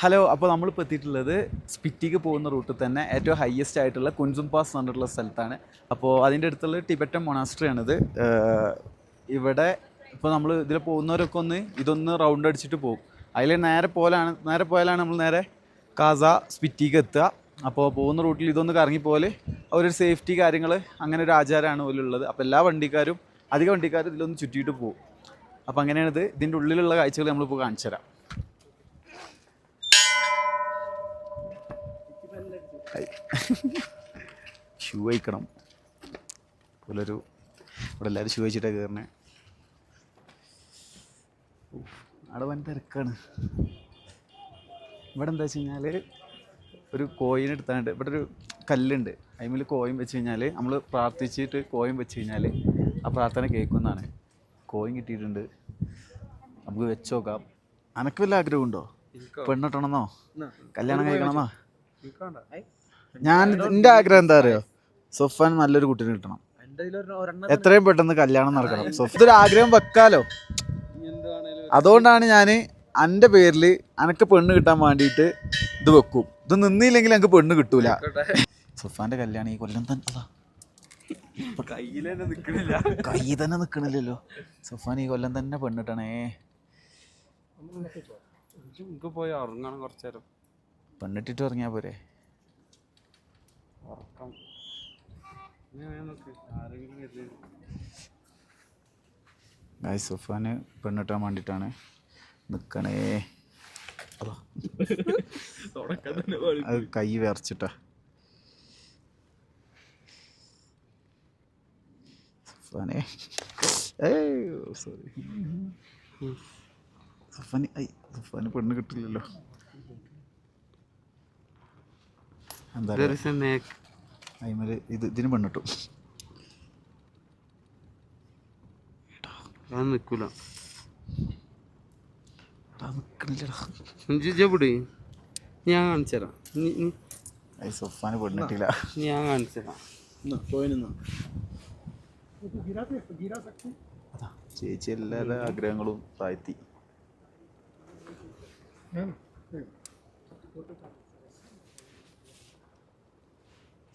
Hello, അപ്പോൾ നമ്മളിപ്പോൾ എത്തിയിട്ടുള്ളത് സ്പിറ്റിക്ക് പോകുന്ന റൂട്ടിൽ തന്നെ ഏറ്റവും ഹയസ്റ്റ് ആയിട്ടുള്ള കുൻസും പാസ് എന്ന് പറഞ്ഞിട്ടുള്ള സ്ഥലത്താണ്. അപ്പോൾ അതിൻ്റെ അടുത്തുള്ള ടിബറ്റൻ മൊണാസ്ട്രി ആണിത്. ഇവിടെ ഇപ്പോൾ നമ്മൾ ഇതിൽ പോകുന്നവരൊക്കെ ഇതൊന്ന് റൗണ്ട് അടിച്ചിട്ട് പോകും. അതിൽ നേരെ പോയാലാണ് നമ്മൾ നേരെ കാസ സ്പിറ്റിക്ക് എത്തുക. അപ്പോൾ പോകുന്ന റൂട്ടിൽ ഇതൊന്ന് കറങ്ങിപ്പോലെ അവരൊരു സേഫ്റ്റി കാര്യങ്ങൾ അങ്ങനെ ഒരു ആചാരമാണ് പോലുള്ളത്. അപ്പോൾ അധിക വണ്ടിക്കാരും ഇതിലൊന്ന് ചുറ്റിയിട്ട് പോകും. അപ്പോൾ അങ്ങനെയാണിത്. ഇതിൻ്റെ ഉള്ളിലുള്ള കാഴ്ചകൾ നമ്മളിപ്പോൾ കാണിച്ചു തരാം. ഷൂ വയ്ക്കണം പോലൊരു ഇവിടെ എല്ലാവരും ഷൂ വെച്ചിട്ടാണ് കയറണേ. അവിടെ വൻ തിരക്കാണ്. ഇവിടെ എന്താ വെച്ച് കഴിഞ്ഞാൽ ഒരു കോയിൻ എടുത്താണ്ട് ഇവിടെ ഒരു കല്ലുണ്ട്. അതിൽ കോയിൻ വെച്ച് കഴിഞ്ഞാൽ നമ്മൾ പ്രാർത്ഥിച്ചിട്ട് കോയിൻ വെച്ച് കഴിഞ്ഞാൽ ആ പ്രാർത്ഥന കേൾക്കുന്നതാണ്. കോയിൻ കിട്ടിയിട്ടുണ്ട്, നമുക്ക് വെച്ച് നോക്കാം. അനക്ക് വല്ല ആഗ്രഹമുണ്ടോ? പെണ്ണിട്ടണമെന്നോ കല്യാണം കഴിക്കണമെന്നോ? എൻ്റെ ആഗ്രഹം എന്താ അറിയോ? സൊഫാൻ നല്ലൊരു കുട്ടീനെ കിട്ടണം. എത്രയും പെട്ടെന്ന് കല്യാണം നടക്കണം. ഇതൊരു ആഗ്രഹം വെക്കാലോ. അതുകൊണ്ടാണ് ഞാൻ എൻ്റെ പേരിൽ അനക്ക് പെണ്ണ് കിട്ടാൻ വേണ്ടിയിട്ട് ഇത് വെക്കും. ഇത് നിന്നില്ലെങ്കിൽ എനിക്ക് പെണ്ണ് കിട്ടൂല. സൊഫാന്റെ കല്യാണം ഈ കൊല്ലം തന്നെ കൈ തന്നെ നിക്കണില്ലല്ലോ. സൊഫാൻ ഈ കൊല്ലം തന്നെ പെണ്ണിട്ടണേ. പോയി ഉറങ്ങണം കുറച്ചേരം. പെണ്ണിട്ടിട്ട് ഉറങ്ങിയാ പോരെ? സൊഫാന് പെണ്ണിട്ടാൻ വേണ്ടിയിട്ടാണ് നിക്കണേ. അത് കൈ വിറച്ചിട്ടാ. സൊഫാനെ സോറി, സൊഫാന് പെണ്ണ് കിട്ടില്ലല്ലോ. എന്താ ഇതിന് പെണ്ണിട്ടു. നിക്കൂല, ഞാൻ കാണിച്ചുതരാം. സൊഫാന് പെണ്ണിട്ടില്ല, ഞാൻ കാണിച്ചുതരാം. ചേച്ചി എല്ലാവരുടെ ആഗ്രഹങ്ങളും താഴ്ത്തി.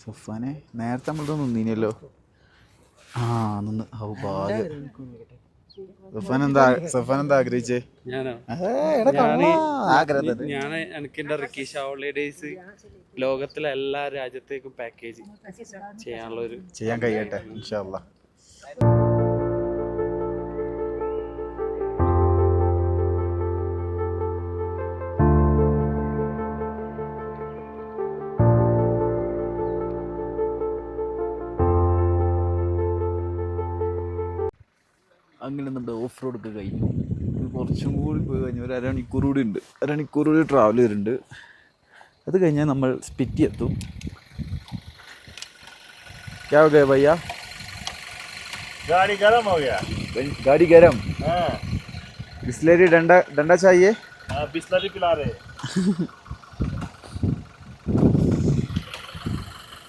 സൊഫാനെ നേരത്തെ നമ്മളിത് നിന്നീനല്ലോ. നിന്ന് സൊഫാൻ എന്താ ആഗ്രഹിച്ചേ? ഞാൻ എനിക്ക് എന്റെ റിക്കീഷ ഹോളിഡേയ്സ് ലോകത്തിലെ എല്ലാ രാജ്യത്തേക്കും പാക്കേജ് ചെയ്യാൻ കഴിയട്ടെ ഇൻഷാ അല്ലാഹ്. അങ്ങനെ നമ്മുടെ ഓഫ് റോഡൊക്കെ കഴിഞ്ഞു. കുറച്ചും കൂടി പോയി കഴിഞ്ഞു. ഒരു അരമണിക്കൂർ കൂടി ഉണ്ട്. അരമണിക്കൂർ കൂടി ട്രാവൽ ചെയ്തിട്ടുണ്ട്. അത് കഴിഞ്ഞാൽ നമ്മൾ സ്പിറ്റി എത്തും. क्या हो गया भैया? गाड़ी गरम हो गया। गाड़ी गरम? बिस्लरी डंडा चाहिए? बिस्लरी पिला रहे.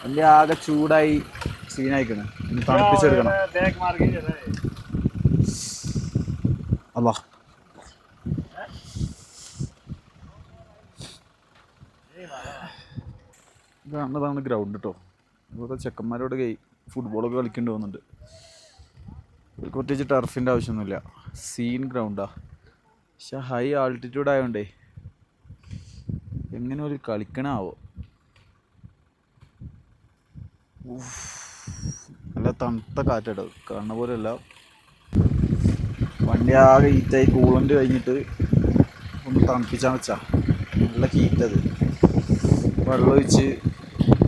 വണ്ടി ആകെ ചൂടായി സീനായിക്കണ്. ഇനി തണുപ്പിച്ചെടുക്കണം. അല്ലാ, ഇതാണ് ഗ്രൗണ്ട് കേട്ടോ. ഇവിടുത്തെ ചെക്കന്മാരോട് ഫുട്ബോളൊക്കെ കളിക്കേണ്ടി പോകുന്നുണ്ട്. പ്രത്യേകിച്ച് ടർഫിൻ്റെ ആവശ്യമൊന്നുമില്ല. സീൻ ഗ്രൗണ്ടാണ്. പക്ഷെ ഹൈ ആൾട്ടിറ്റ്യൂഡ് ആയതുകൊണ്ടേ എങ്ങനെ ഒരു കളിക്കണാവോ. നല്ല തണുത്ത കാറ്റാട്ടോ, കാണുന്ന പോലെയല്ല. വണ്ടി ആകെ ഹീറ്റായി കൂളൻ്റ് കഴിഞ്ഞിട്ട് ഒന്ന് തണുപ്പിച്ചാന്ന് വെച്ചാൽ നല്ല ഹീറ്റത്. വെള്ളം ഒഴിച്ച്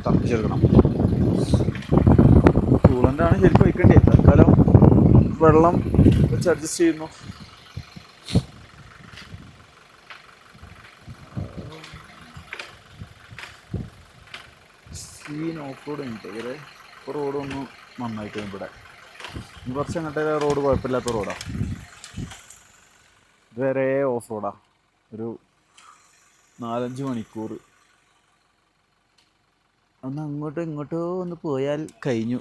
തണുപ്പിച്ചെടുക്കണം. കൂളൻ്റാണ് ശരിക്കും വയ്ക്കേണ്ടത്. തൽക്കാലം വെള്ളം വെച്ച് അഡ്ജസ്റ്റ് ചെയ്യുന്നു. സീൻ ഓഫ് റോഡ് ഉണ്ട്. ഇവരെ ഇപ്പോൾ റോഡൊന്നും നന്നായിട്ട് ഇവിടെ. കുറച്ച് അങ്ങോട്ടേ റോഡ് കുഴപ്പമില്ലാത്ത റോഡാണ്. ഇതുവരെ ഓഫ് റോഡാണ്. ഒരു 4-5 മണിക്കൂർ ഒന്ന് അങ്ങോട്ടോ ഇങ്ങോട്ടോ ഒന്ന് പോയാൽ കഴിഞ്ഞു.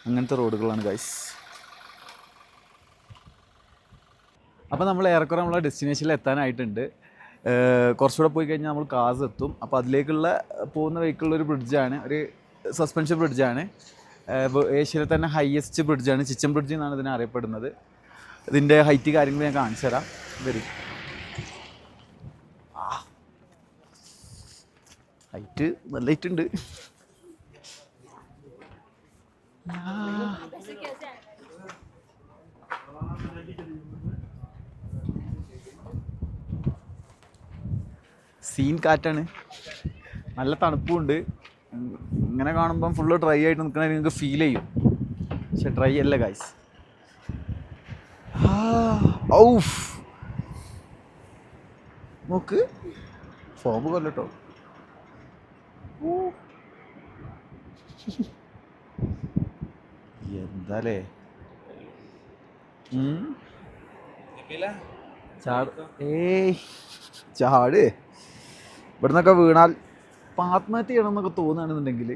അങ്ങനത്തെ റോഡുകളാണ് ഗൈസ്. അപ്പോൾ നമ്മൾ ഏറെക്കുറെ നമ്മളെ ഡെസ്റ്റിനേഷനിൽ എത്താനായിട്ടുണ്ട്. കുറച്ചുകൂടെ പോയി കഴിഞ്ഞാൽ നമ്മൾ കാസ് എത്തും. അപ്പോൾ അതിലേക്കുള്ള പോകുന്ന വഴിക്കുള്ളൊരു ബ്രിഡ്ജാണ്, ഒരു സസ്പെൻഷൻ ബ്രിഡ്ജാണ്. ഏഷ്യയിലെ തന്നെ ഹയസ്റ്റ് ബ്രിഡ്ജാണ്, ചിച്ചൻ ബ്രിഡ്ജ് എന്നാണ് ഇതിനെ അറിയപ്പെടുന്നത്. ഇതിൻ്റെ ഹൈറ്റ് കാര്യങ്ങൾ ഞാൻ കാണിച്ചു തരാം. വരും, ഹൈറ്റ് നല്ല ഹൈറ്റ് ഉണ്ട്. സീൻ കാറ്റാണ്, നല്ല തണുപ്പുണ്ട്. ഇങ്ങനെ കാണുമ്പം ഫുള്ള് ഡ്രൈ ആയിട്ട് നിൽക്കണ നിങ്ങൾക്ക് ഫീൽ ചെയ്യും, പക്ഷെ ഡ്രൈ അല്ല ഗൈസ്. ഔഫ്, നോക്ക് ഫോം കൊല്ലട്ടോ. എന്താലേ ചാട്, ചാട്. ഇവിടുന്നൊക്കെ വീണാൽ ആത്മഹത്യ ചെയ്യണമെന്നൊക്കെ തോന്നുകയാണെന്നുണ്ടെങ്കിൽ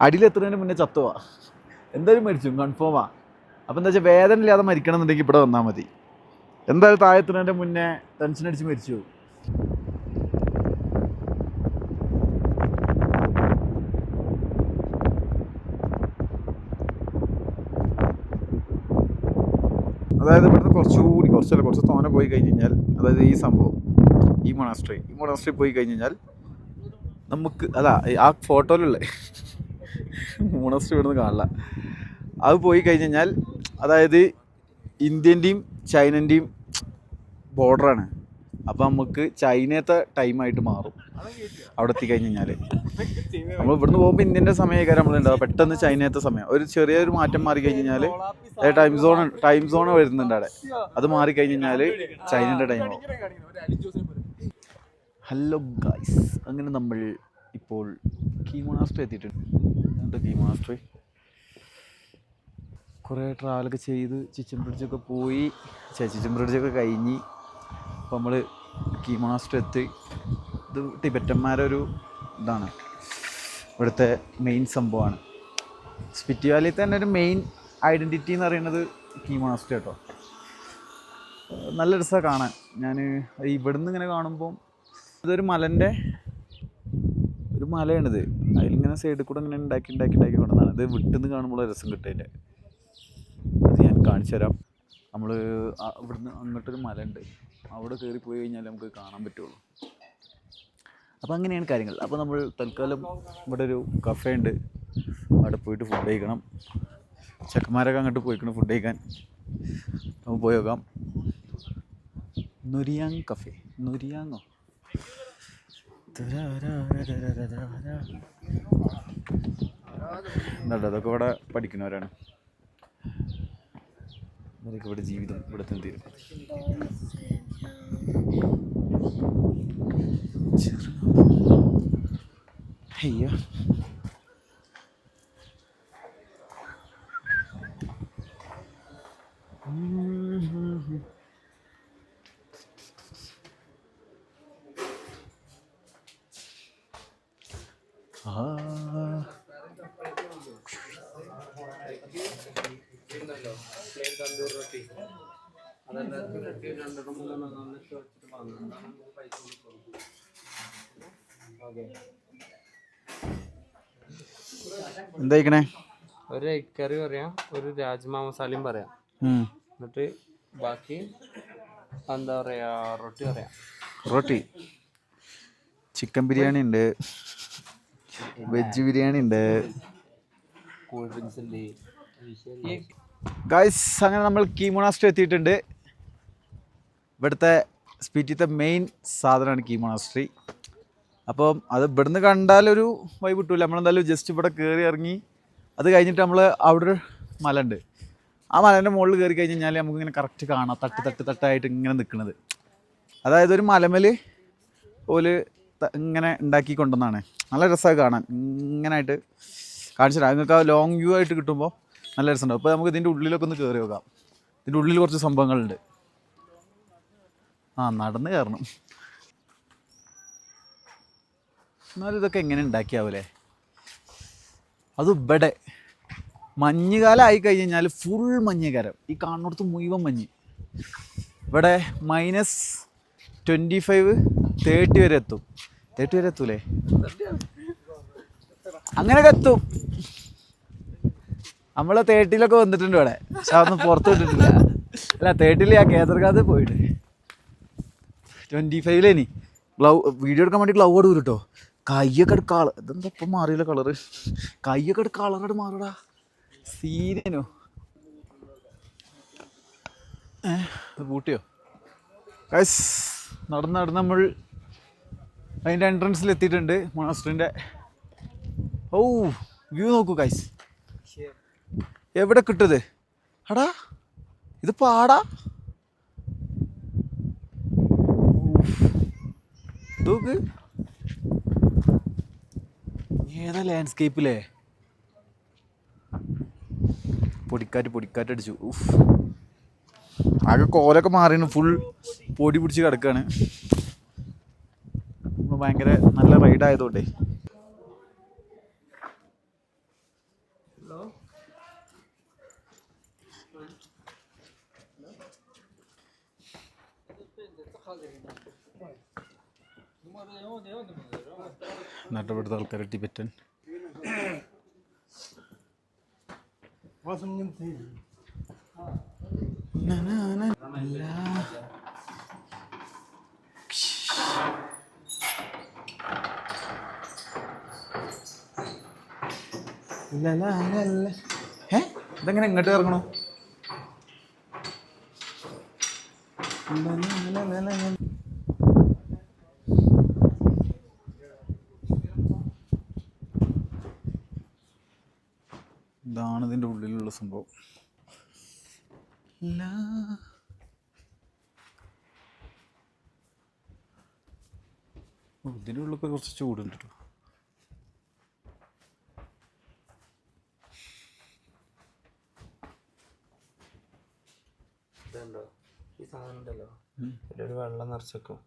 അടിയിലെത്തുന്നതിന് മുന്നേ ചത്തുവാ, എന്തായാലും മരിച്ചു കൺഫേമാ. അപ്പം എന്താ വെച്ചാൽ വേദന ഇല്ലാതെ മരിക്കണം എന്നുണ്ടെങ്കിൽ ഇവിടെ വന്നാൽ മതി. എന്തായാലും താഴെത്തുന്നതിൻ്റെ മുന്നേ ടെൻഷൻ അടിച്ച് മരിച്ചു. അതായത് ഇവിടുന്ന് കുറച്ച് തോനെ പോയി കഴിഞ്ഞ് കഴിഞ്ഞാൽ, അതായത് ഈ സംഭവം, ഈ മൊണാസ്ട്രി പോയി കഴിഞ്ഞ് കഴിഞ്ഞാൽ നമുക്ക് ആ ഫോട്ടോയിലുള്ള മൊണാസ്ട്രി ഇവിടുന്ന് കാണില്ല. അത് പോയി കഴിഞ്ഞ് കഴിഞ്ഞാൽ അതായത് ഇന്ത്യൻ്റെയും ചൈനൻ്റെയും ബോർഡറാണ്. അപ്പോൾ നമുക്ക് ചൈനത്തെ ടൈമായിട്ട് മാറും അവിടെ എത്തിക്കഴിഞ്ഞ് കഴിഞ്ഞാൽ. നമ്മൾ ഇവിടുന്ന് പോകുമ്പോൾ ഇന്ത്യൻ്റെ സമയക്കാരം നമ്മളുണ്ടാവുക, പെട്ടെന്ന് ചൈനത്തെ സമയം ഒരു ചെറിയൊരു മാറ്റം മാറി കഴിഞ്ഞ് കഴിഞ്ഞാൽ ടൈം സോൺ വരുന്നുണ്ട് അവിടെ. അത് മാറിക്കഴിഞ്ഞ് കഴിഞ്ഞാൽ ചൈനയുടെ ടൈമാവും. ഹലോ ഗൈസ്, അങ്ങനെ നമ്മൾ ഇപ്പോൾ കീ മൊണാസ്ട്രി എത്തിയിട്ടുണ്ട്. കീ മൊണാസ്ട്രി കുറേ ട്രാവലൊക്കെ ചെയ്ത് ചിച്ചൻ ബ്രിഡ്ജൊക്കെ പോയി, ചിച്ചൻ ബ്രിഡ്ജൊക്കെ കഴിഞ്ഞ് അപ്പോൾ നമ്മൾ കീ മൊണാസ്ട്രി എത്തി. ഇത് ടിബറ്റന്മാരൊരു ഇതാണ്, ഇവിടുത്തെ മെയിൻ സംഭവമാണ്. സ്പിറ്റി വാലിയിൽ തന്നെ ഒരു മെയിൻ ഐഡൻറ്റിറ്റി എന്ന് പറയുന്നത് കീ മൊണാസ്ട്രി കേട്ടോ. നല്ല രസമാണ് കാണാൻ. ഞാൻ ഇവിടുന്ന് ഇങ്ങനെ കാണുമ്പം ഇതൊരു മലയാണിത്. അതിലിങ്ങനെ സൈഡിൽ കൂടെ ഇങ്ങനെ ഉണ്ടാക്കി കൊണ്ടതാണ്. ഇത് വിട്ടുനിന്ന് കാണുമ്പോൾ രസം കിട്ടില്ല. അത് ഞാൻ കാണിച്ചു തരാം. നമ്മൾ ഇവിടുന്ന് അങ്ങോട്ടൊരു മല ഉണ്ട്, അവിടെ കയറി പോയി കഴിഞ്ഞാൽ നമുക്ക് കാണാൻ പറ്റുള്ളൂ. അപ്പോൾ അങ്ങനെയാണ് കാര്യങ്ങൾ. അപ്പോൾ നമ്മൾ തൽക്കാലം ഇവിടെ ഒരു കഫേ ഉണ്ട്, അവിടെ പോയിട്ട് ഫുഡ് കഴിക്കണം. ചെക്കന്മാരൊക്കെ അങ്ങോട്ട് പോയിക്കണം ഫുഡ് കഴിക്കാൻ. നമുക്ക് പോയി നോക്കാം. നുരിയാങ് കഫേ, നുരിയാങ്ങോ എന്താ, അതൊക്കെ ഇവിടെ പഠിക്കുന്നവരാണ്. ഇവരൊക്കെ ഇവിടെ ജീവിതം ഇവിടെ തന്നെ തീരും. അയ്യോ, എന്തായിക്കണേ? ഒരു എഗ് കറി പറയാം, ഒരു രാജ്മാ മസാലയും പറയാം, എന്നിട്ട് ബാക്കി എന്താ പറയാ റൊട്ടി പറയാം. റൊട്ടി, ചിക്കൻ ബിരിയാണി ഉണ്ട്, വെജ് ബിരിയാണി ഉണ്ട്, കൂൾ ഡ്രിങ്ക്സ് ഉണ്ട്. ഗൈസ് അങ്ങനെ നമ്മൾ കീ മൊണാസ്ട്രി എത്തിയിട്ടുണ്ട്. ഇവിടുത്തെ സ്പിറ്റിത്തെ മെയിൻ സാധനമാണ് കീ മൊണാസ്ട്രി. അപ്പം അത് ഇവിടുന്ന് കണ്ടാലൊരു വൈബ് കിട്ടില്ല. നമ്മളെന്തായാലും ജസ്റ്റ് ഇവിടെ കയറി ഇറങ്ങി അത് കഴിഞ്ഞിട്ട് നമ്മൾ അവിടെ ഒരു മല ഉണ്ട്. ആ മലേൻ്റെ മുകളിൽ കയറി കഴിഞ്ഞ് കഴിഞ്ഞാൽ നമുക്കിങ്ങനെ കറക്റ്റ് കാണാം തട്ടായിട്ട് ഇങ്ങനെ നിൽക്കുന്നത്. അതായത് ഒരു മലമേൽ ഓല് ഇങ്ങനെ ഉണ്ടാക്കി കൊണ്ടുവന്നാണ്. നല്ല രസമായി കാണാൻ. ഇങ്ങനായിട്ട് കാണിച്ചു തരാം നിങ്ങൾക്ക്. ആ ലോങ് വ്യൂ ആയിട്ട് കിട്ടുമ്പോൾ നല്ല രസമുണ്ടാവും. അപ്പോൾ നമുക്ക് ഇതിൻ്റെ ഉള്ളിലൊക്കെ ഒന്ന് കയറി നോക്കാം. ഇതിൻ്റെ ഉള്ളിൽ കുറച്ച് സംഭവങ്ങളുണ്ട്. നടന്ന് കയറണം. എന്നാലും ഇതൊക്കെ എങ്ങനെ ഉണ്ടാക്കിയാവൂലേ? അത് ഇവിടെ മഞ്ഞുകാലം ആയി കഴിഞ്ഞ് കഴിഞ്ഞാൽ ഫുൾ മഞ്ഞുകാലം. ഈ കാണുന്നിടത്ത് മുഴുവൻ മഞ്ഞ്. ഇവിടെ 25 30 വരെ എത്തും. 30 വരെ എത്തൂലേ? അങ്ങനെയൊക്കെ എത്തും. നമ്മളെ 30-ലൊക്കെ വന്നിട്ടുണ്ട് ഇവിടെ, പക്ഷെ അതൊന്നും പുറത്ത് വിട്ടിട്ടില്ല. അല്ല 30-ൽ ആ കേദർഗാദ് പോയിട്ട് 25-ലേനി വീഡിയോ എടുക്കാൻ വേണ്ടി ഗ്ലൗ എടുക്കും കേട്ടോ. കയ്യൊക്കെ എടുക്ക ഇതെന്താ ഇപ്പം മാറിയില്ല കളറ്. കയ്യൊക്കെ എടുക്ക കളറോട് മാറൂടാ, സീനോ. ഇത് പൂട്ടിയോ? ഗൈസ് നടന്ന് നമ്മൾ അതിൻ്റെ എൻട്രൻസിൽ എത്തിയിട്ടുണ്ട് മൊണാസ്ട്രിൻ്റെ. ഓ വ്യൂ നോക്കൂ ഗൈസ്. എവിടെ കിട്ടത് അടാ, ഇത് പാടാ. നോക്ക് ഏതാ ലാൻഡ്സ്കേപ്പിലേ. പൊടിക്കാറ്റ് അടിച്ചു. ആകെ കോലൊക്കെ മാറിയാണ്, ഫുൾ പൊടി പിടിച്ച് കിടക്കുകയാണ്. ഭയങ്കര നല്ല റൈഡായതുകൊണ്ടേ. നാട്ടിൽപ്പെടുത്ത ആൾക്കാർ ടിബറ്റൻ. ഇതെങ്ങനെ ഇങ്ങോട്ട് ഇറങ്ങണോ? ഇതാണ് ഇതിൻ്റെ ഉള്ളിലുള്ള സംഭവം. ഇതിൻ്റെ ഉള്ളിൽ കുറച്ച് ചൂടുണ്ട് കേട്ടോ. ഇതുണ്ടോ ഈ സാധനം ഉണ്ടല്ലോ, ഇതിലൊരു വെള്ളം നിറച്ചേക്കും.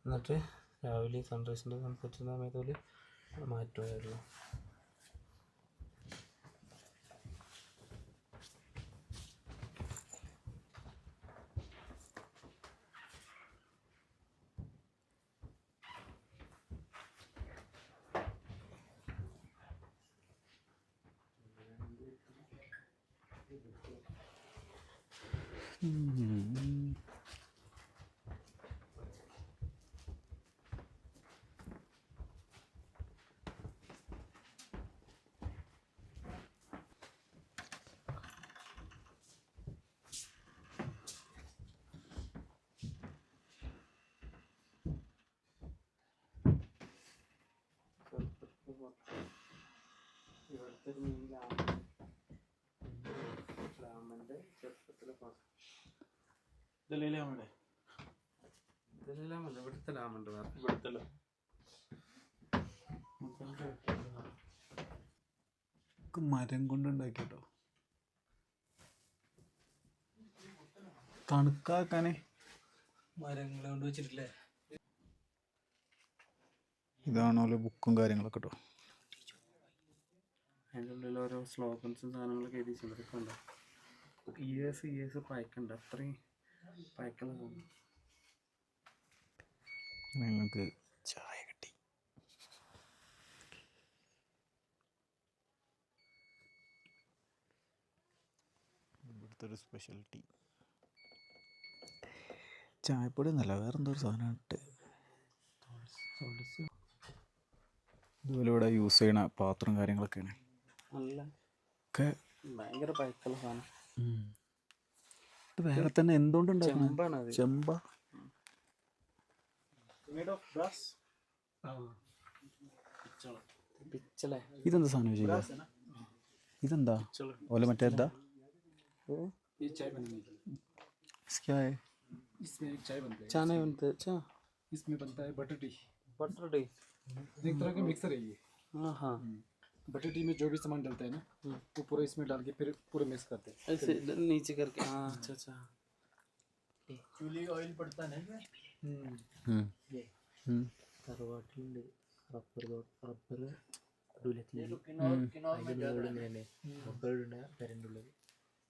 എന്നിട്ട് രാവിലെ സൺറൈസിൻ്റെ സൺസെറ്റിൻ്റെ സമയത്ത് മാറ്റുമായിരുന്നു. മരം കൊണ്ടുണ്ടാക്കിട്ടോ, തണുക്കാക്കാനെ മരങ്ങളെ കൊണ്ട് വെച്ചിട്ടില്ലേ. ഇതാണോലെ ബുക്കും കാര്യങ്ങളൊക്കെ കേട്ടോ. അതിൻ്റെ ഉള്ളിൽ ഓരോ സ്ലോഗൻസും സാധനങ്ങളൊക്കെ എഴുതി വെച്ചിട്ടുണ്ട്. ഉണ്ടോ ഇയേഴ്സ് പഴക്കുണ്ട്, അത്രയും പഴക്കുന്ന തോന്നുന്നു. ഞങ്ങൾക്ക് ചായ കിട്ടി. ഇവിടുത്തെ ഒരു സ്പെഷ്യൽ ടീ, ചായപ്പൊടി ഒന്നല്ല, വേറെന്തോ ഒരു സാധനം ഇട്ട്. ഇതുപോലെ ഇവിടെ യൂസ് ചെയ്യണ പാത്രം കാര്യങ്ങളൊക്കെയാണ്. നല്ല ഒക്കെ ഭയങ്കര പഴക്കുള്ള സാധനം. ഇത് വേറെ തന്നെ എന്തുകൊണ്ട് ചെമ്പാണ് അത്. ചെമ്പ. പിച്ചളെ. ഇതെന്താ സാധനം ചെയ്യാ? ഇതെന്താ ഓല മറ്റേ എന്താ? चाय बनते अच्छा, इसमें बनता है बटर टी। बटर टी एक तरह का मिक्सर है ये। हाँ हाँ, बटर टी में जो भी सामान डलता है ना वो पूरा इसमें डाल के फिर पूरा मिक्स करते हैं। ऐसे नीचे करके। हाँ अच्छा, चूल्हे ऑयल पड़ता है ना। തറവാട്ടിലുണ്ട് റബ്ബർ റബ്ബറുണ്ട് കരണ്ട് ഉള്ളത്.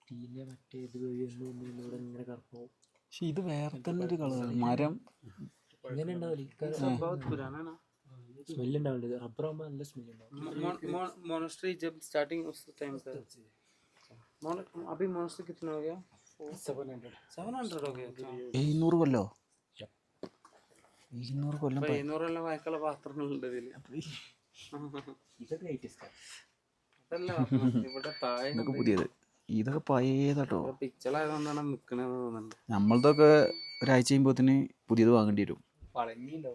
പിന്നെ മറ്റേത് ഇവിടെ ഇങ്ങനെ കറക്കും. പക്ഷെ ഇത് വേറെ തന്നെ ഒരു കളർ. മരം ഇങ്ങനെ ഉണ്ടാവില്ല बहुत पुराना ना स्मेल ഉണ്ടാവില്ല റബ്ബർ ആകുമ്പോൾ നല്ല സ്മെൽ ഉണ്ടാവും मोनास्ट्री जब स्टार्टिंग उस टाइम का अभी मोनास्ट्री कितना हो गया 700 हो गया 700 കൊല്ലോ 200 കൊല്ലം 700 എല്ലാം വായിക്കുള്ള പാത്രങ്ങളുണ്ട് ഇതില് അതല്ല ഇവിടെ താഴെ ഇതൊക്കെ പുതിയത് ഇതൊക്കെ പഴയതാട്ടോ പിച്ചളായതുകൊണ്ടാണ് നിക്കണത് തോന്നുന്നുണ്ട് നമ്മളതൊക്കെ ഒരാഴ്ച കഴിയുമ്പോഴത്തേന് പുതിയത് വാങ്ങേണ്ടി വരും പഴങ്ങിണ്ടോ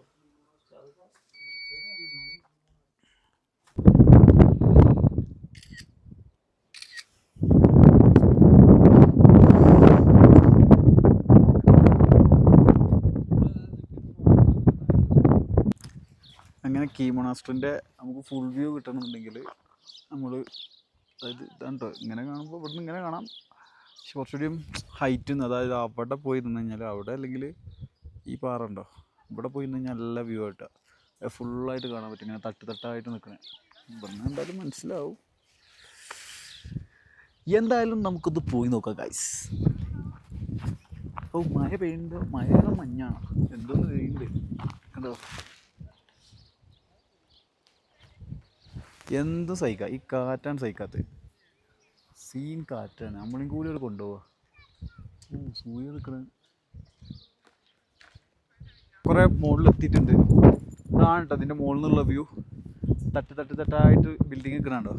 അങ്ങനെ കീ മൊണാസ്ട്രിൻ്റെ നമുക്ക് ഫുൾ വ്യൂ കിട്ടണമെന്നുണ്ടെങ്കിൽ നമ്മൾ അതായത് ഇതാണ്ടോ ഇങ്ങനെ കാണുമ്പോൾ ഇവിടുന്ന് ഇങ്ങനെ കാണാം. പക്ഷെ കുറച്ചുകൂടിയും ഹൈറ്റിൽ നിന്ന്, അതായത് അവിടെ പോയി നിന്ന് കഴിഞ്ഞാൽ, അവിടെ അല്ലെങ്കിൽ ഈ പാറ ഉണ്ടോ ഇവിടെ പോയി നിന്ന് കഴിഞ്ഞാൽ നല്ല വ്യൂ ആയിട്ടാണ് ഫുള്ളായിട്ട് കാണാൻ പറ്റും. ഇങ്ങനെ തട്ടായിട്ട് നിൽക്കണേ ഇവിടുന്ന് എന്തായാലും മനസ്സിലാവും. എന്തായാലും നമുക്കൊന്ന് പോയി നോക്കാം ഗൈസ്. ഓ മഴ പെയ്യുന്നുണ്ട്, മഴയാണോ മഞ്ഞാണോ എന്തോന്ന് പെയ്യുന്നുണ്ട് കണ്ടോ. എന്തും സഹിക്കാം, ഈ കാറ്റാണ് സഹിക്കാത്തത്. സീൻ കാറ്റാണ്. നമ്മളെയും കൂടി അവിടെ കൊണ്ടുപോവാ. സൂര്യ നിൽക്കണ കുറേ മുകളിലെത്തിയിട്ടുണ്ട്. ഇതാണ് കേട്ടോ അതിൻ്റെ മുകളിൽ നിന്നുള്ള വ്യൂ. തട്ടായിട്ട് ബിൽഡിങ് നിൽക്കണുണ്ടോ.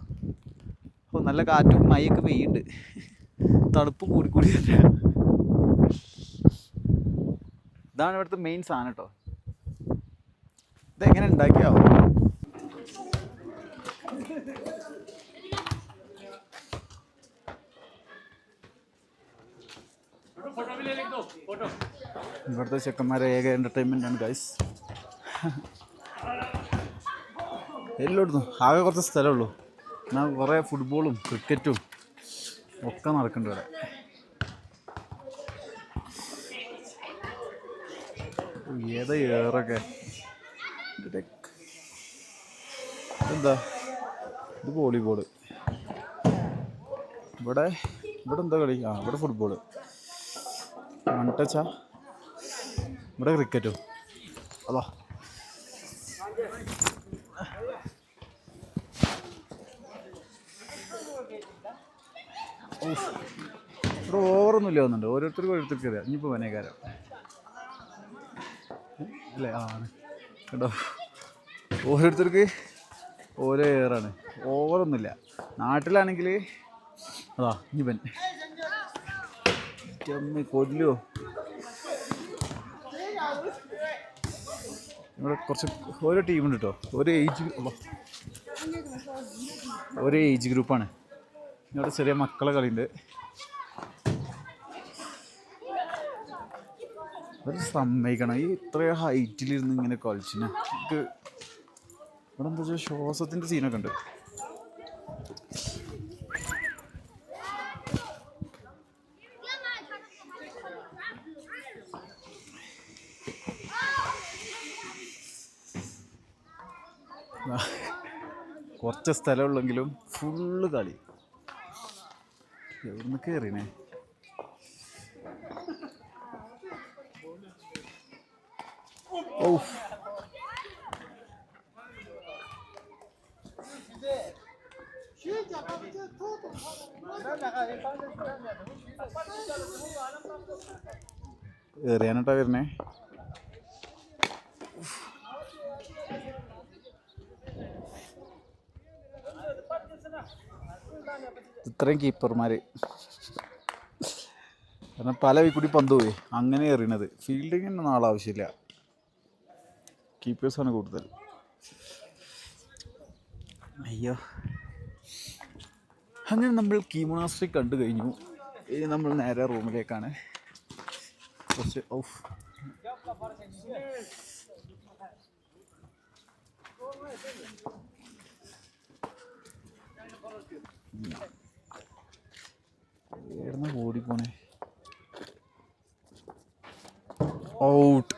അപ്പോൾ നല്ല കാറ്റും മഴയൊക്കെ പെയ്യുന്നുണ്ട്. തണുപ്പ് കൂടി ഇതാണ് ഇവിടുത്തെ മെയിൻ സാധനം കേട്ടോ. ഇതെങ്ങനെ ഉണ്ടാക്കിയാവും. ഇവിടുത്തെ ചെക്കന്മാരെ ഏക എൻ്റർടൈൻമെൻ്റ് ആണ് ഗൈസ്. എല്ലായിടത്തും ആകെ കുറച്ച് സ്ഥലമുള്ളൂ, എന്നാൽ കുറേ ഫുട്ബോളും ക്രിക്കറ്റും ഒക്കെ നടക്കുന്നുണ്ട് ഇവിടെ. ഏതാ ഏറൊക്കെ എന്താ ഇത് വോളിബോള്. ഇവിടെ എന്താ കളി? ഇവിടെ ഫുട്ബോള്, മൺടച്ചാ. ഇവിടെ ക്രിക്കറ്റും. അതാ ഇവിടെ ഓവറൊന്നുമില്ല തോന്നുന്നുണ്ട്. ഓരോരുത്തർക്ക് അറിയാം. ഇനിയിപ്പോൾ വനേക്കാരം അല്ലേ? ആണ് കേട്ടോ, ഓരോരുത്തർക്ക് ഓരോ എയറാണ്. ഓവറൊന്നുമില്ല. നാട്ടിലാണെങ്കിൽ അതാ ഇനിപ്പൻ കൊല്ലോ. ഇവിടെ കുറച്ച് ഓരോ ടീമുണ്ട് കേട്ടോ. ഓരോ ഏജ് ഗ്രൂപ്പാണ്. ഇവിടെ ചെറിയ മക്കളെ കളിയുണ്ട്. ഒരു സമ്മതിക്കണം, ഈ ഇത്രയും ഹൈറ്റിലിരുന്ന് ഇങ്ങനെ കളിച്ചിന്. നമുക്ക് ഇവിടെ എന്താ വെച്ചാൽ ശ്വാസത്തിൻ്റെ സീനൊക്കെ ഉണ്ട്. കുറച്ച് സ്ഥലമുള്ളെങ്കിലും ഫുള്ള് കളി. എവിടുന്ന് കയറിയണേ? ഓ എറിയാനോട്ടാ വരുന്നേ. ഇത്രയും കീപ്പർമാർ, കാരണം പല കൂടി പന്ത് പോയി അങ്ങനെ എറിയണത്. ഫീൽഡിങ്ങിനൊന്നും ആളാവശ്യമില്ല, കീപ്പേഴ്സാണ് കൂടുതൽ. അയ്യോ, അങ്ങനെ നമ്മൾ കീ മൊണാസ്ട്രി കണ്ടു കഴിഞ്ഞു. ഇനി നമ്മൾ നേരെ റൂമിലേക്കാണ്. കുറച്ച് ഏടുന്ന ഓടിപ്പോണേ. ഔട്ട്.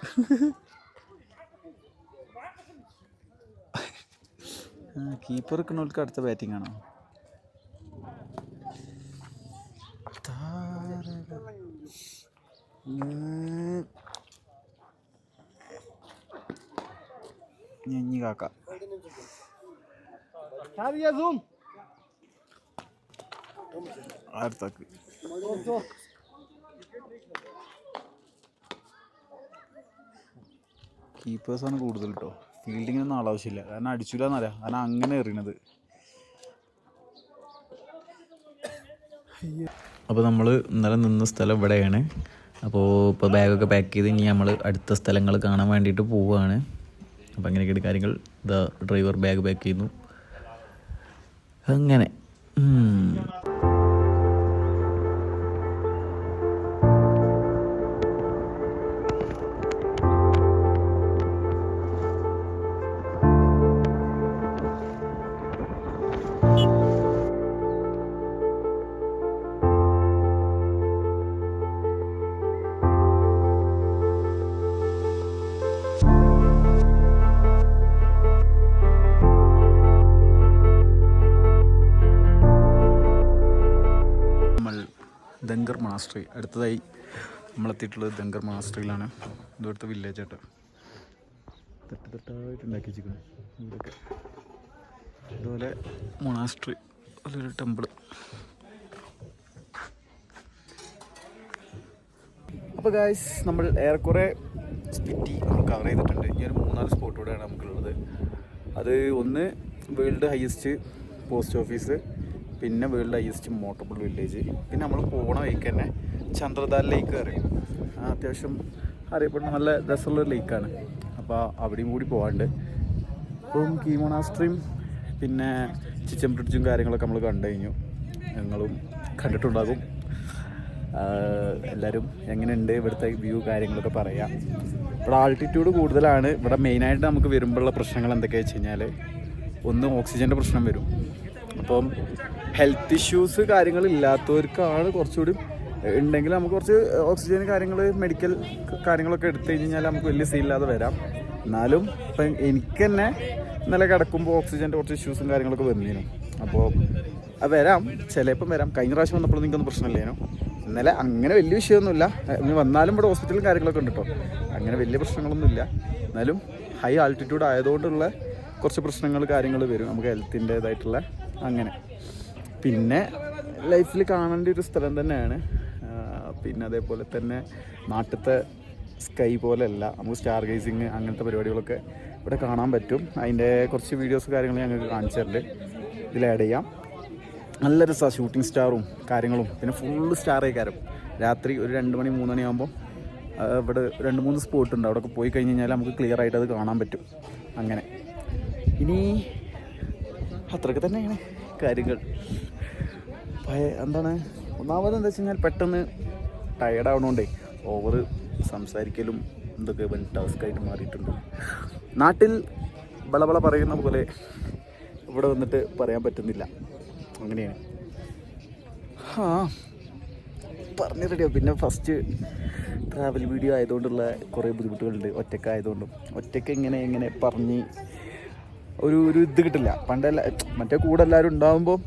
കീപ്പർ നിൽക്കുന്നവർക്ക് അടുത്ത ബാറ്റിംഗ് ആണോ? ഞഞ്ഞി കാക്ക അടുത്താക്ക് കീപ്പേഴ്സാണ് കൂടുതൽ കേട്ടോ. ഫീൽഡിങ്ങിനൊന്നും ആളാവശ്യമില്ല, കാരണം അടിച്ചില്ല എന്നറിയാം, കാരണം അങ്ങനെ എറിയണത്. അപ്പോൾ നമ്മൾ ഇന്നലെ നിന്ന സ്ഥലം ഇവിടെയാണ്. അപ്പോൾ ഇപ്പോൾ ബാഗൊക്കെ പാക്ക് ചെയ്ത് ഇനി നമ്മൾ അടുത്ത സ്ഥലങ്ങൾ കാണാൻ വേണ്ടിയിട്ട് പോവുകയാണ്. അപ്പോൾ അങ്ങനെയൊക്കെയാണ് കാര്യങ്ങൾ. ഇതാ ഡ്രൈവർ ബാഗ് പാക്ക് ചെയ്യുന്നു. അങ്ങനെ ദങ്കർ മൊണാസ്ട്രി അടുത്തതായി നമ്മളെത്തിയിട്ടുള്ളത് ദങ്കർ മൊണാസ്ട്രിയിലാണ്. ഇവിടുത്തെ വില്ലേജ് ആട്ടോ, തട്ടായിട്ട് ഉണ്ടാക്കി വെച്ചിരിക്കുന്നു ഇതൊക്കെ. അതുപോലെ മൊണാസ്ട്രി, അതൊരു ടെമ്പിൾ. അപ്പോൾ ഗായ്സ്, നമ്മൾ ഏറെക്കുറെ സ്പിറ്റി നമ്മൾ കവർ ചെയ്തിട്ടുണ്ട്. ഈ ഒരു 3-4 സ്പോട്ട് കൂടെയാണ് നമുക്കുള്ളത്. അത് ഒന്ന് വേൾഡ് ഹയസ്റ്റ് പോസ്റ്റ് ഓഫീസ്, പിന്നെ വേൾഡ് ഹയസ്റ്റ് മോട്ടോബിൾ വില്ലേജ്, പിന്നെ നമ്മൾ പോണ വഴിക്ക് തന്നെ ചന്ദ്രദാൽ ലേക്ക് അറിയും. അത്യാവശ്യം അറിയപ്പെടുന്ന നല്ല രസമുള്ളൊരു ലേക്കാണ്. അപ്പോൾ അവിടെയും കൂടി പോകാണ്ട്. ഇപ്പം കീ മൊണാസ്ട്രിയും പിന്നെ ചിച്ചൻ ബ്രിഡ്ജും കാര്യങ്ങളൊക്കെ നമ്മൾ കണ്ടു കഴിഞ്ഞു. ഞങ്ങളും കണ്ടിട്ടുണ്ടാകും. എല്ലാവരും എങ്ങനെയുണ്ട് ഇവിടുത്തെ വ്യൂ കാര്യങ്ങളൊക്കെ പറയാം. ഇവിടെ ആൾട്ടിറ്റ്യൂഡ് കൂടുതലാണ്. ഇവിടെ മെയിനായിട്ട് നമുക്ക് വരുമ്പോഴുള്ള പ്രശ്നങ്ങൾ എന്തൊക്കെയാണെന്ന് വെച്ച് കഴിഞ്ഞാൽ, ഒന്ന് ഓക്സിജൻ്റെ പ്രശ്നം വരും. അപ്പം ഹെൽത്ത് ഇഷ്യൂസ് കാര്യങ്ങളില്ലാത്തവർക്കാണ് കുറച്ചുകൂടി ഉണ്ടെങ്കിൽ നമുക്ക് കുറച്ച് ഓക്സിജൻ കാര്യങ്ങൾ മെഡിക്കൽ കാര്യങ്ങളൊക്കെ എടുത്തു കഴിഞ്ഞാൽ നമുക്ക് വലിയ സീനില്ലാതെ വരാം. എന്നാലും ഇപ്പം എനിക്ക് തന്നെ ഇന്നലെ കിടക്കുമ്പോൾ ഓക്സിജൻ്റെ കുറച്ച് ഇഷ്യൂസും കാര്യങ്ങളൊക്കെ വന്നിരുന്നു. അപ്പോൾ അത് വരാം, ചിലപ്പം വരാം. കഴിഞ്ഞ പ്രാവശ്യം വന്നപ്പോഴും നിങ്ങൾക്കൊന്നും പ്രശ്നമില്ലേനോ. ഇന്നലെ അങ്ങനെ വലിയ വിഷയമൊന്നുമില്ല. ഇനി വന്നാലും ഇവിടെ ഹോസ്പിറ്റലും കാര്യങ്ങളൊക്കെ ഉണ്ട് കേട്ടോ. അങ്ങനെ വലിയ പ്രശ്നങ്ങളൊന്നുമില്ല. എന്നാലും ഹൈ ആൾട്ടിറ്റ്യൂഡ് ആയതുകൊണ്ടുള്ള കുറച്ച് പ്രശ്നങ്ങൾ കാര്യങ്ങൾ വരും നമുക്ക് ഹെൽത്തിൻ്റേതായിട്ടുള്ള. അങ്ങനെ പിന്നെ ലൈഫിൽ കാണേണ്ട ഒരു സ്ഥലം തന്നെയാണ്. പിന്നെ അതേപോലെ തന്നെ നാട്ടിലത്തെ സ്കൈ പോലെയല്ല, നമുക്ക് സ്റ്റാർ ഗേസിങ് അങ്ങനത്തെ പരിപാടികളൊക്കെ ഇവിടെ കാണാൻ പറ്റും. അതിൻ്റെ കുറച്ച് വീഡിയോസ് കാര്യങ്ങൾ ഞങ്ങൾക്ക് കാണിച്ചു തരണ്ട്, ഇതിൽ ആഡ് ചെയ്യാം. നല്ല രസമാണ് ഷൂട്ടിംഗ് സ്റ്റാറും കാര്യങ്ങളും. പിന്നെ ഫുള്ള് സ്റ്റാർ ആയിക്കാരം. രാത്രി ഒരു 2 മണി 3 മണി ആകുമ്പോൾ ഇവിടെ 2-3 സ്പോട്ട് ഉണ്ട്. അവിടെയൊക്കെ പോയി കഴിഞ്ഞ് കഴിഞ്ഞാൽ നമുക്ക് ക്ലിയർ ആയിട്ട് അത് കാണാൻ പറ്റും. അങ്ങനെ ഇനി അത്രയൊക്കെ തന്നെയാണ് കാര്യങ്ങൾ. എന്താണ് ഒന്നാമത് എന്താ വെച്ച് കഴിഞ്ഞാൽ പെട്ടെന്ന് ടയർഡാവണോണ്ടേ ഓവർ സംസാരിക്കലും എന്തൊക്കെ വൻ ടാസ്ക്കായിട്ട് മാറിയിട്ടുണ്ട്. നാട്ടിൽ ബളബള പറയുന്ന പോലെ ഇവിടെ വന്നിട്ട് പറയാൻ പറ്റുന്നില്ല. അങ്ങനെയാണ്. പറഞ്ഞു റെഡിയാവും. പിന്നെ ഫസ്റ്റ് ട്രാവൽ വീഡിയോ ആയതുകൊണ്ടുള്ള കുറേ ബുദ്ധിമുട്ടുകളുണ്ട്. ഒറ്റക്കായതുകൊണ്ടും ഒറ്റയ്ക്ക് എങ്ങനെ പറഞ്ഞ് ഒരു ഇത് കിട്ടില്ല. പണ്ടല്ല മറ്റേ കൂടെ എല്ലാവരും ഉണ്ടാകുമ്പോൾ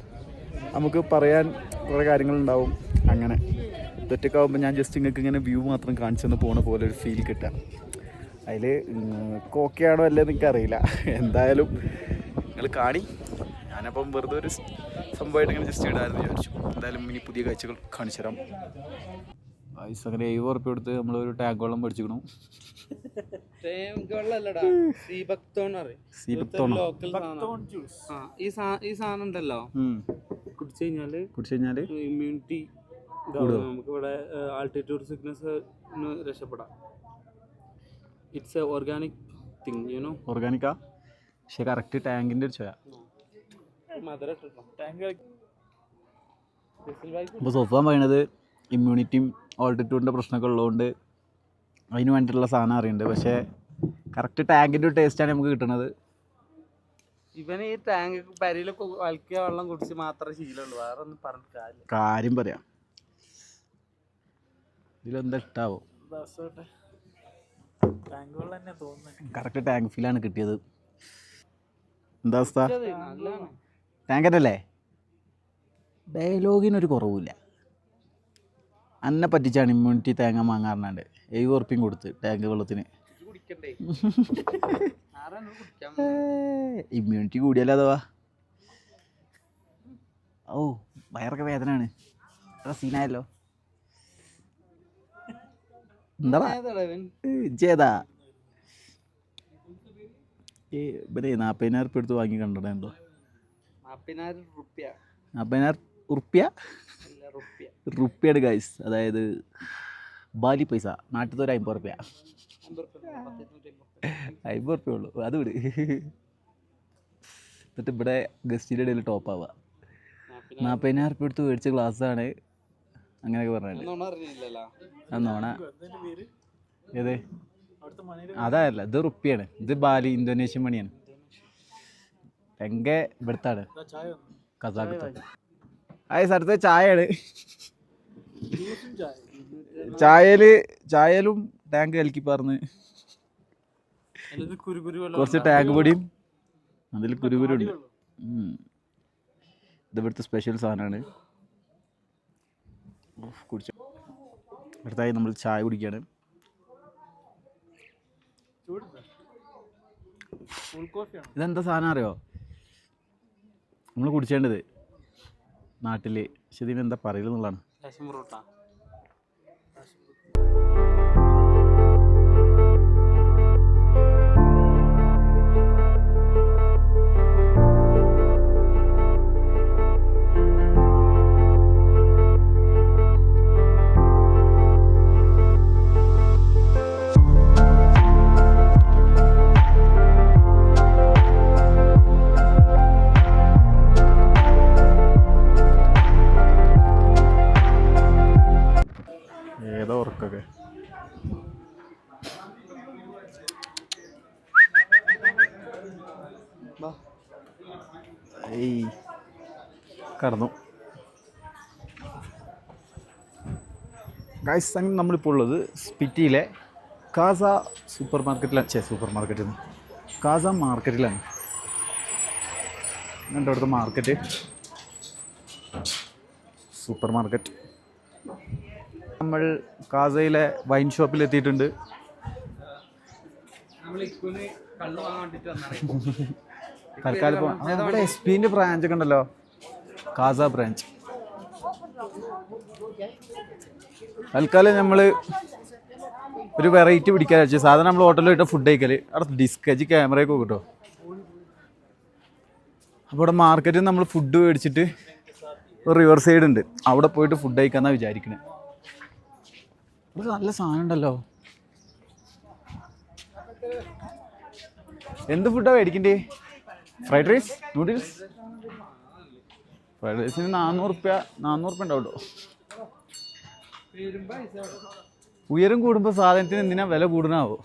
നമുക്ക് പറയാൻ കുറേ കാര്യങ്ങളുണ്ടാവും. അങ്ങനെ ഒറ്റയ്ക്കാവുമ്പോൾ ഞാൻ ജസ്റ്റ് നിങ്ങൾക്ക് ഇങ്ങനെ വ്യൂ മാത്രം കാണിച്ചെന്ന് പോണ പോലെ ഒരു ഫീൽ കിട്ടുക. അതിൽ ഓക്കെയാണോ അല്ലേന്ന് എനിക്കറിയില്ല. എന്തായാലും നിങ്ങൾ കാണി. ഞാനപ്പം വെറുതെ ഒരു സംഭവമായിട്ട് ഇങ്ങനെ ജസ്റ്റ് ഇടാമെന്ന് വിചാരിച്ചു. എന്തായാലും ഇനി പുതിയ കാഴ്ചകൾ കാണിച്ചു തരാം. പൈസ അങ്ങനെ 70 ഉറുപ്പിക കൊടുത്ത് നമ്മളൊരു ടാങ്ക് വെള്ളം മേടിച്ചിരിക്കണു. ഈ സാധനം ഉണ്ടല്ലോ, കുടിച്ചു കഴിഞ്ഞാല് ഇമ്മ്യൂണിറ്റി നമുക്ക് ഇവിടെ ആൾട്ടിറ്റ്യൂഡ് സിക്നസ് രക്ഷപ്പെടാം. It's a organic thing, you know. ഓർഗാനിക്കാ, പക്ഷെ കറക്റ്റ് ടാങ്കിൻ്റെ ഒരു ചോയ. അപ്പോൾ സോഫാൻ പറയുന്നത് ഇമ്മ്യൂണിറ്റിയും ഓൾട്ടിറ്റ്യൂഡിൻ്റെ പ്രശ്നമൊക്കെ ഉള്ളതുകൊണ്ട് അതിന് വേണ്ടിയിട്ടുള്ള സാധനം അറിയുന്നുണ്ട്. പക്ഷേ കറക്റ്റ് ടാങ്കിൻ്റെ ഒരു ടേസ്റ്റാണ് നമുക്ക് കിട്ടുന്നത്. ഇവന് ഈ ടാങ്ക് പരിയിലൊക്കെ വൽക്കിയ വെള്ളം കുടിച്ച് മാത്രമേ ശീലമുള്ളൂ, വേറെ ഒന്നും പറഞ്ഞിട്ട് കാര്യം പറയാം. ഇതിലെന്താ ഇഷ്ടാവോ? കറക്റ്റ് ടാങ്ക് ഫീലാണ് കിട്ടിയത്. എന്താ അവസ്ഥ? ടാങ്കല്ലേ, ഡയലോഗിനൊരു കുറവില്ല. അന്നെ പറ്റിച്ചാണ് ഇമ്മ്യൂണിറ്റി തേങ്ങ വാങ്ങാറുണ്ട്. 70 ഉറുപ്പികയും കൊടുത്ത് ടാങ്ക് വെള്ളത്തിന്. ഇമ്മ്യൂണിറ്റി കൂടിയല്ലോ അഥവാ. ഓ വയറൊക്കെ വേദനയാണ്. അത്ര സീനായല്ലോ. എന്താടാ ചെയ്താ ഇവരെ 40,000 ഉറുപ്പ്യ എടുത്ത് വാങ്ങി കണ്ടിട്ടുണ്ടോ? 40,000 റുപ്യാണ് ഗൈസ്. അതായത് ബാലി പൈസ, നാട്ടിലത്തെ ഒരു 50 റുപ്യ. 50 റുപ്യ ഉള്ളൂ, അത് വിട്. എന്നിട്ട് ഇവിടെ ഗസ്റ്റിൻ്റെ ഇടയിൽ ടോപ്പ് ആവുക. 40,000 റുപ്യ എടുത്ത് മേടിച്ച ഗ്ലാസ്സാണ്. അങ്ങനെയൊക്കെ പറഞ്ഞിട്ട് നോണ. ഏത് അതല്ല, ഇത് റുപ്യാണ്. ഇത് ബാലി, ഇന്തോനേഷ്യൻ മണിയാണ്. എങ്കെ ഇവിടുത്താണ് കസാഖിസ്ഥാൻ. അടുത്ത ചായയാണ്. ചായയിലും ടാങ്ക് കലക്കി പറഞ്ഞ് കുറച്ച് ടാങ്ക് പൊടിയും അതിൽ കുരുകുരുണ്ട്. ഇത് ഇവിടുത്തെ സ്പെഷ്യൽ സാധനമാണ്. കുടിച്ച അടുത്തായി നമ്മൾ ചായ കുടിക്കുകയാണ്. ഇതെന്താ സാധനം അറിയോ? നമ്മൾ കുടിച്ചേണ്ടത് നാട്ടിൽ, പക്ഷെ ഇതിനെന്താ പറയുന്നുള്ളതാണ്. ഏതോ ഉറക്കൊക്കെ കടന്നു. ഗൈസ്, അങ്ങനെ നമ്മളിപ്പോൾ ഉള്ളത് സ്പിറ്റിയിലെ കാസ സൂപ്പർ മാർക്കറ്റിലാണ്. കാസ മാർക്കറ്റിലാണ്. എന്നിട്ട് അവിടുത്തെ മാർക്കറ്റ്, സൂപ്പർ മാർക്കറ്റ്. നമ്മൾ കാസയിലെ വൈൻ ഷോപ്പിൽ എത്തിയിട്ടുണ്ട്. തൽക്കാലം ഇവിടെ SP-ൻ്റെ ബ്രാഞ്ച് ഒക്കെ ഉണ്ടല്ലോ, കാസ ബ്രാഞ്ച്. തൽക്കാലം നമ്മൾ ഒരു വെറൈറ്റി പിടിക്കാൻ വെച്ചു. സാധാരണ നമ്മൾ ഹോട്ടലിൽ പോയിട്ട് ഫുഡ് കഴിക്കല്, അവിടെ ഡിസ്കജ് ക്യാമറയൊക്കെ കിട്ടുമോ. അപ്പോൾ ഇവിടെ മാർക്കറ്റിൽ നമ്മൾ ഫുഡ് മേടിച്ചിട്ട് ഒരു റിവർ സൈഡ് ഉണ്ട്, അവിടെ പോയിട്ട് ഫുഡ് കഴിക്കാമെന്നാണ് വിചാരിക്കണേ. ഇവിടെ നല്ല സാധനം ഉണ്ടല്ലോ. എന്ത് ഫുഡാണ് മേടിക്കണ്ടേ? Fried rice, noodles. ഫ്രൈഡ് റൈസിന് 400 റുപ്യ ഉണ്ടാവുള്ളൂ. ഉയരം കൂടുമ്പോൾ സാധനത്തിന് എന്തിനാ വില കൂടണാവോ?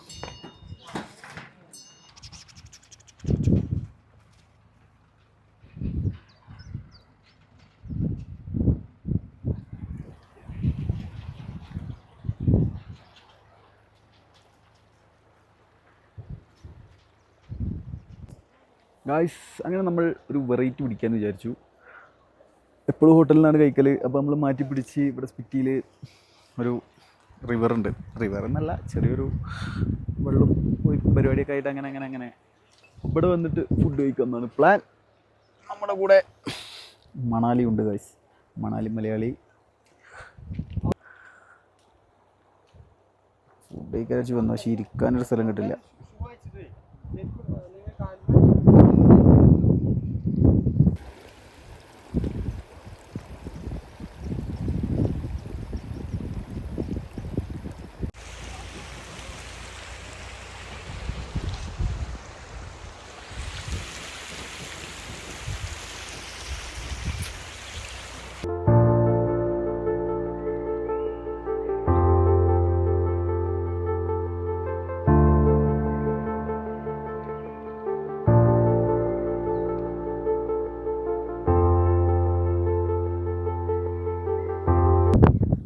ഗായ്സ്, അങ്ങനെ നമ്മൾ ഒരു വെറൈറ്റി പിടിക്കാമെന്ന് വിചാരിച്ചു. എപ്പോഴും ഹോട്ടലിൽ നിന്നാണ് കഴിക്കൽ. അപ്പോൾ നമ്മൾ മാറ്റി പിടിച്ച് ഇവിടെ സ്പിറ്റിയിൽ ഒരു റിവറുണ്ട്. റിവർ എന്നല്ല, ചെറിയൊരു വെള്ളം ഒഴുക്കും പരിപാടിയൊക്കെ ആയിട്ട് അങ്ങനെ ഇവിടെ വന്നിട്ട് ഫുഡ് കഴിക്കാമെന്നാണ് പ്ലാൻ. നമ്മുടെ കൂടെ മണാലി ഉണ്ട് ഗായ്സ്, മണാലി മലയാളി. ഫുഡ് കഴിക്കാൻ വെച്ച് വന്നു, പക്ഷേ ഇരിക്കാനൊരു സ്ഥലം കിട്ടില്ല.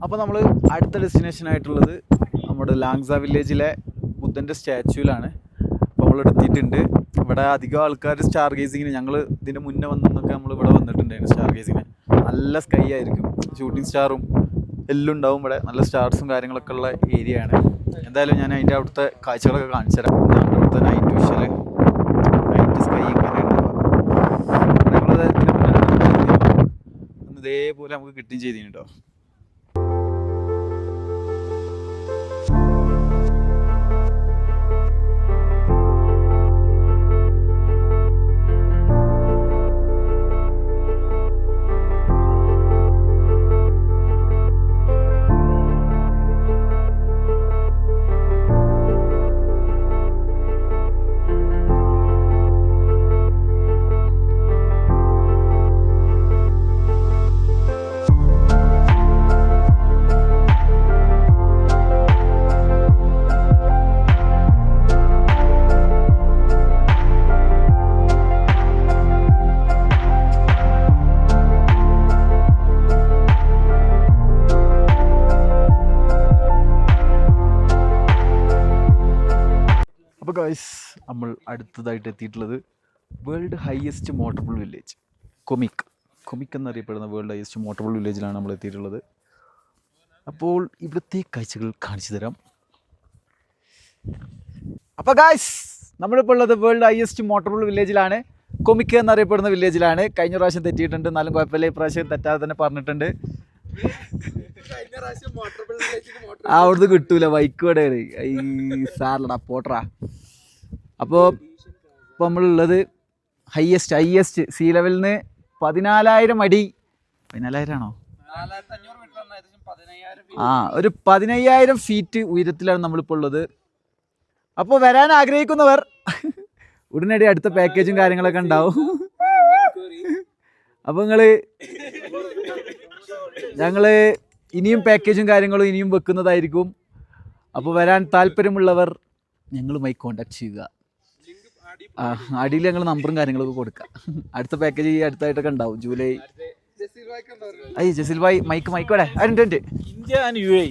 അപ്പോൾ നമ്മൾ അടുത്ത ഡെസ്റ്റിനേഷൻ ആയിട്ടുള്ളത് നമ്മുടെ ലാങ്സ വില്ലേജിലെ ബുദ്ധൻ്റെ സ്റ്റാച്യൂവിലാണ്. അപ്പോൾ നമ്മൾ എത്തിയിട്ടുണ്ട്. ഇവിടെ അധികം ആൾക്കാർ സ്റ്റാർ ഗേസിങ്ങിന്, ഞങ്ങൾ ഇതിന് മുന്നേ വന്നൊക്കെ നമ്മൾ ഇവിടെ വന്നിട്ടുണ്ടായിരുന്നു സ്റ്റാർ ഗേസിങ്ങിന്. നല്ല സ്കൈ ആയിരിക്കും, ഷൂട്ടിംഗ് സ്റ്റാറും എല്ലാം ഉണ്ടാവും ഇവിടെ. നല്ല സ്റ്റാർസും കാര്യങ്ങളൊക്കെ ഉള്ള ഏരിയ ആണ്. എന്തായാലും ഞാൻ അതിൻ്റെ അവിടുത്തെ കാഴ്ചകളൊക്കെ കാണിച്ചു തരാം. അവിടുത്തെ നൈറ്റ് വിഷ്വൽ ഇതേപോലെ നമുക്ക് കിട്ടുകയും ചെയ്തിട്ടോ. അപ്പോൾ ഗൈസ് നമ്മൾ അടുത്തതായിട്ട് എത്തിയിട്ടുള്ളത് world highest motorable village comic എന്നറിയപ്പെടുന്ന വേൾഡ് ഹയസ്റ്റ് മോട്ടറബിൾ വില്ലേജിലാണ് നമ്മൾ എത്തിയിട്ടുള്ളത്. അപ്പോൾ ഇവിടുത്തെ കാഴ്ചകൾ കാണിച്ചു തരാം. അപ്പോൾ ഗൈസ് നമ്മളിപ്പോൾ ഉള്ളത് വേൾഡ് ഹയസ്റ്റ് മോട്ടറബിൾ വില്ലേജിലാണ്, കൊമിക് എന്നറിയപ്പെടുന്ന വില്ലേജിലാണ്. കഴിഞ്ഞ പ്രാവശ്യം തെറ്റിയിട്ടുണ്ട്, എന്നാലും കുഴപ്പമില്ല, ഈ പ്രാവശ്യം തെറ്റാതെ തന്നെ പറഞ്ഞിട്ടുണ്ട്. അവിടുന്ന് കിട്ടൂല, ബൈക്ക് വടെയാണ് ഈ സാറിലടാ പോട്ടറാ. അപ്പോൾ ഇപ്പോൾ നമ്മളുള്ളത് ഹയ്യസ്റ്റ് സീ ലെവലിൽ നിന്ന് 14,000 അടി. 14,000 ആണോ? ഒരു 15,000 ഫീറ്റ് ഉയരത്തിലാണ് നമ്മളിപ്പോൾ ഉള്ളത്. അപ്പോൾ വരാൻ ആഗ്രഹിക്കുന്നവർ ഉടനടി അടുത്ത പാക്കേജും കാര്യങ്ങളൊക്കെ ഉണ്ടാവും. അപ്പോൾ ഞങ്ങൾ ഇനിയും പാക്കേജും കാര്യങ്ങളും ഇനിയും വെക്കുന്നതായിരിക്കും. അപ്പോൾ വരാൻ താല്പര്യമുള്ളവർ ഞങ്ങളുമായി കോൺടാക്ട് ചെയ്യുക. അടിയിൽ ഞങ്ങൾ നമ്പറും കാര്യങ്ങളൊക്കെ കൊടുക്കാം. അടുത്ത പാക്കേജ് ഈ അടുത്തായിട്ടൊക്കെ ഉണ്ടാവും. ജൂലൈ. ജസീൽ ഭായ് മൈക്ക് വേടെ ഇന്ത്യ ആൻഡ് UAE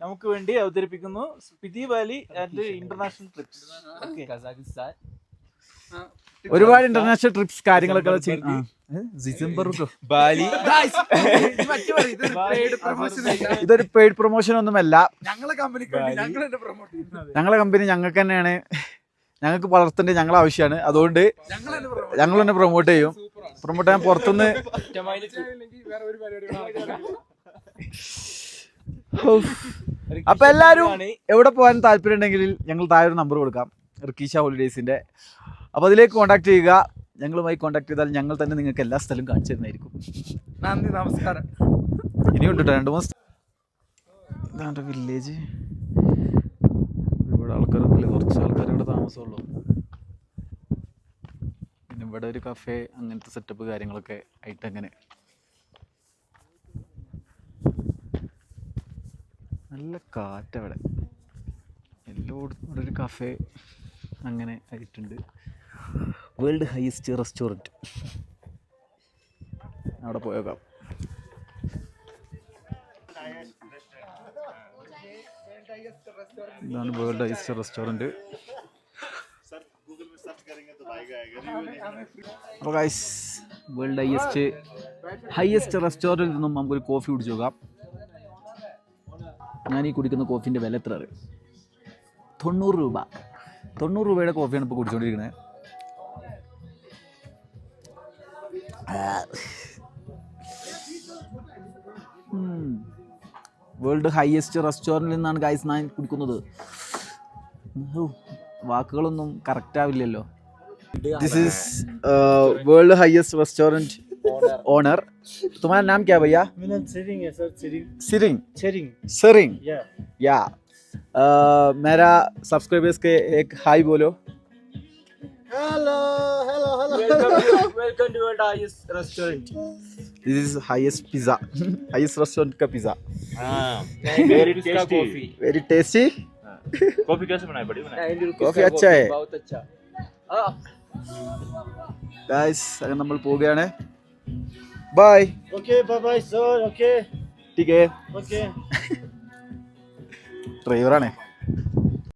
നമുക്ക് വേണ്ടി അവതരിപ്പിക്കുന്നു Spiti valley and international trips. Kazakhstan ഒരുപാട് ഇന്റർനാഷണൽ ട്രിപ്സ് കാര്യങ്ങളൊക്കെ ബാലി. ഇതൊരു പെയ്ഡ് പ്രൊമോഷൻ ഒന്നുമല്ല. ഞങ്ങളെ കമ്പനി ഞങ്ങൾക്ക് തന്നെയാണ്, ഞങ്ങൾക്ക് വളർത്തേണ്ടത് ഞങ്ങളെ ആവശ്യമാണ്. അതുകൊണ്ട് ഞങ്ങൾ തന്നെ പ്രൊമോട്ട് ചെയ്യും. പ്രൊമോട്ട് ചെയ്യാൻ പുറത്തുനിന്ന് അപ്പൊ എല്ലാവരും എവിടെ പോകാൻ താല്പര്യം ഉണ്ടെങ്കിൽ ഞങ്ങൾ താഴെ ഒരു നമ്പർ കൊടുക്കാം, റിക്കീഷ ഹോളിഡേയ്സിന്റെ. അപ്പോൾ അതിലേക്ക് കോൺടാക്ട് ചെയ്യുക. ഞങ്ങളുമായി കോൺടാക്ട് ചെയ്താൽ ഞങ്ങൾ തന്നെ നിങ്ങൾക്ക് എല്ലാ സ്ഥലവും കാണിച്ചു തരുന്നതായിരിക്കും. നന്ദി, നമസ്കാരം. ഇനിയുണ്ട് കേട്ടോ 2 മാസം. ഇതാണ്ട് വില്ലേജ്. ഒരുപാട് ആൾക്കാരൊന്നുമില്ല, കുറച്ച് ആൾക്കാർ ഇവിടെ താമസമുള്ളൂ. പിന്നെ ഇവിടെ ഒരു കഫേ അങ്ങനത്തെ സെറ്റപ്പ് കാര്യങ്ങളൊക്കെ ആയിട്ട് അങ്ങനെ നല്ല കാറ്റവിടെ. എല്ലായിടത്തും ഇവിടെ ഒരു കഫേ അങ്ങനെ ആയിട്ടുണ്ട്. വേൾഡ് ഹയസ്റ്റ് റെസ്റ്റോറൻറ്റ് അവിടെ പോയേക്കാം. ഇതാണ് വേൾഡ് ഹയസ്റ്റ് റെസ്റ്റോറൻറ്റ്. അപ്പോൾ ഗൈസ് വേൾഡ് ഹയസ്റ്റ് റെസ്റ്റോറൻറ്റിൽ നിന്നും നമുക്കൊരു കോഫി കുടിച്ചു നോക്കാം. ഞാൻ ഈ കുടിക്കുന്ന കോഫീൻ്റെ വില എത്ര അറിയാം? 90 രൂപ. 90 രൂപയുടെ കോഫിയാണ് ഇപ്പോൾ കുടിച്ചുകൊണ്ടിരിക്കുന്നത്. വേൾഡ് ഹയസ്റ്റ് റെസ്റ്റോറൻറ്റിൽ നിന്നാണ് ഗൈസ് ഞാൻ കുടിക്കുന്നത്. വാക്കുകളൊന്നും കറക്റ്റ് ആവില്ലല്ലോ. This is world highest restaurant owner. तुम्हारा नाम क्या भैया? मेरा नाम सिरिंग है सर. सिरिंग या मेरा सब्सक्राइबर्स के एक हाई बोलो. Hello welcome to world highest restaurant. This is highest pizza. Highest restaurant का पिज़्ज़ा. Very tasty. कॉफी कैसे बनाए? बड़ी बनाए. कॉफी अच्छा है. बहुत अच्छा. ഗൈസ് അങ്ങനെ നമ്മൾ പോവുകയാണ്. Bye. Okay bye sir. Okay ठीक है. ओके. ഡ്രൈവറാണേ.